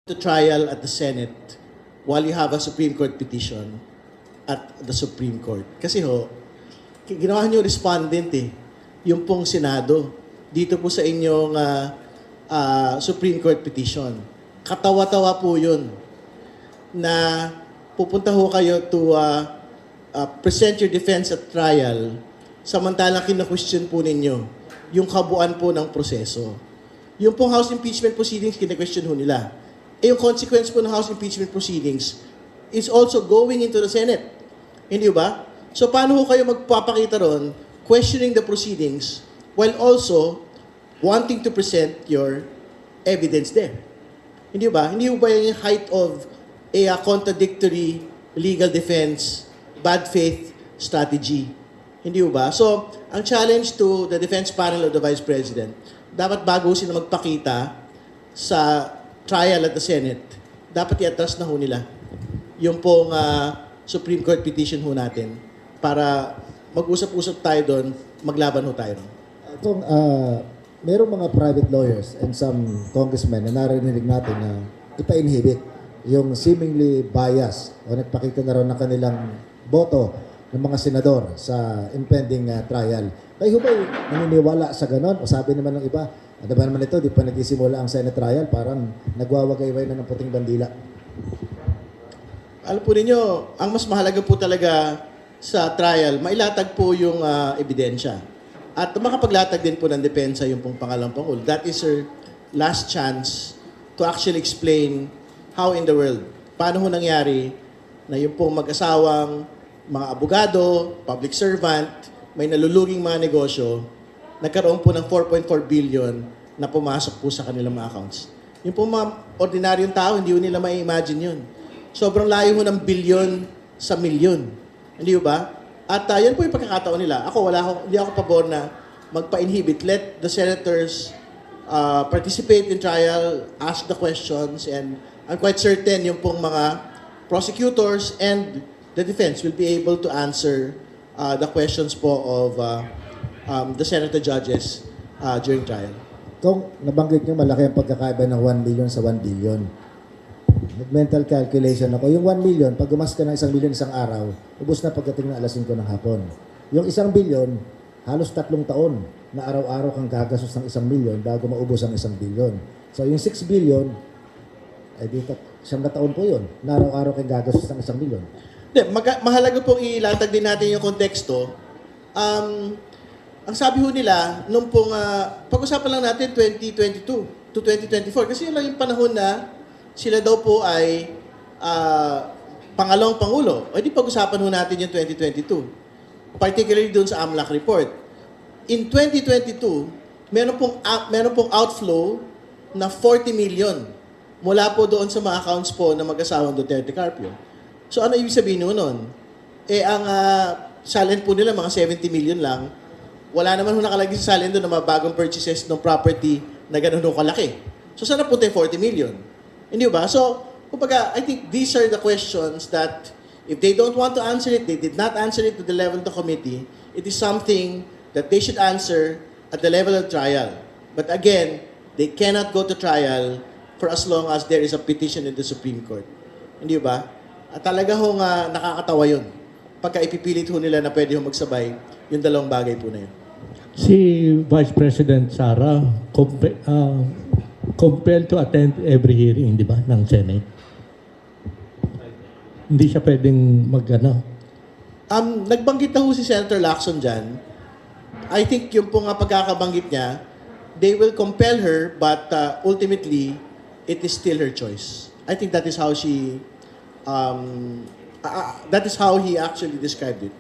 to trial at the Senate while you have a Supreme Court petition at the Supreme Court. Kasi ginawa niyo respondent yung pong Senado dito po sa inyong Supreme Court petition. Katawa-tawa po yun na pupunta ho kayo to present your defense at trial samantalang kina-question po ninyo yung kabuuan po ng proseso. Yung pong House impeachment proceedings, kina-question ho nila. Yung consequence po ng House impeachment proceedings is also going into the Senate. Hindi ba? So paano ho kayo magpapakita ron, questioning the proceedings while also wanting to present your evidence there? Hindi ba? Hindi ba yung height of a contradictory legal defense, bad faith strategy? Hindi ba? So, ang challenge to the defense panel of the Vice President, dapat bago sila magpakita sa trial at the Senate, dapat i-atras na ho nila yung pong Supreme Court petition ho natin para mag-usap-usap tayo doon, maglaban ho tayo. Kung merong mga private lawyers and some congressmen na narinig natin na ipa-inhibit yung seemingly bias o nagpakita na raw ng kanilang boto ng mga senador sa impending trial. Kayo ba naniniwala sa ganon? O sabi naman ng iba, ano ba naman ito, di pa nagsisimula ang Senate trial, parang nagwawagayway na ng puting bandila. Alam po ninyo, ang mas mahalaga po talaga sa trial, mailatag po yung ebidensya. At makapaglatag din po ng depensa yung pong pangalawang Pangulo. That is her last chance to actually explain how in the world, paano ho nangyari na yung pong mag-asawang mga abogado, public servant, may naluluging mga negosyo, nagkaroon po ng 4.4 billion na pumasok po sa kanilang mga accounts. Yung po mga ordinaryong tao, hindi ho nila mai-imagine yun. Sobrang layo ho ng bilyon sa milyon. Hindi ba? At yan po yung pagkakataon nila. Hindi ako pabor na magpa-inhibit. Let the senators participate in trial, ask the questions, and I'm quite certain yung pong mga prosecutors and the defense will be able to answer the questions po of the senator judges during trial. Kung nabanggit nyo, malaki ang pagkakaiba ng 1 million sa 1 billion. Nag-mental calculation ako. Yung 1 million, pag gumas ka ng 1 million isang araw, ubos na pagdating ng alas 5 ng hapon. Yung 1 billion, halos 3 taon na araw-araw kang gagastos ng 1 million bago maubos ang 1 billion. So yung 6 billion, ay dito, 100 taon po yun, na araw-araw kang gagastos ng 1 million. Mahalaga pong ilatag din natin yung konteksto. Ang sabi ho nila, nung pong, pag-usapan lang natin 2022 to 2024, kasi yun lang yung panahon na sila daw po ay pangalawang Pangulo. O di pag-usapan ho natin yung 2022. Particularly dun sa AMLAC report. In 2022, meron pong outflow na 40 million mula po doon sa mga accounts po na mag-asawang Duterte Carpio. So ano ibig sabihin nun? Ang salin po nila, mga 70 million lang. Wala naman ho nakalagay sa salin doon na mga bagong purchases ng property na ganun ho kalaki. So saan napunta yung 40 million? Hindi ba? So, kumbaga, I think these are the questions that if they don't want to answer it, they did not answer it to the level of the committee, it is something that they should answer at the level of trial. But again, they cannot go to trial for as long as there is a petition in the Supreme Court. Hindi ba? At talaga hong nakakatawa yun. Pagka ipipilit ho nila na pwede ho magsabay, yung dalawang bagay po na yun. Si Vice President Sara, compelled to attend every hearing, di ba, ng Senate. Hindi siya pwedeng Nagbanggit na ho si Senator Lacson dyan. I think yung pong pagkakabanggit niya, they will compel her, but ultimately, it is still her choice. I think that is how she, that is how he actually described it.